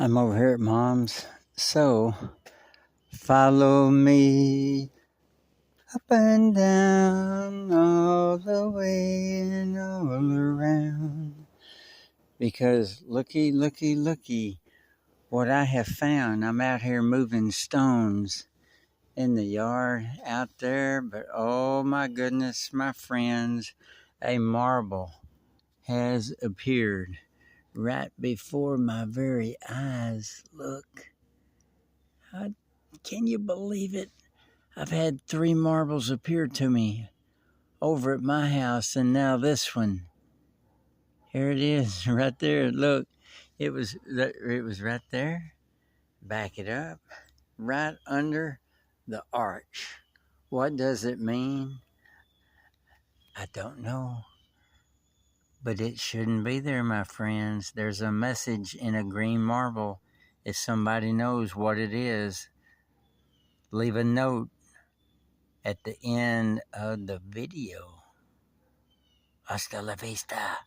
I'm over here at Mom's. So, follow me up and down, all the way and all around. Because looky, what I have found. I'm out here moving stones in the yard out there, but oh my goodness, my friends, a marble has appeared right before my very eyes. Look. Can you believe it? I've had 3 marbles appear to me over at my house, and now this one. Here it is, right there. Look, it was right there. Back it up, right under the arch. What does it mean? I don't know, but it shouldn't be there, my friends. There's a message in a green marble. If somebody knows what it is, leave a note at the end of the video. Hasta la vista.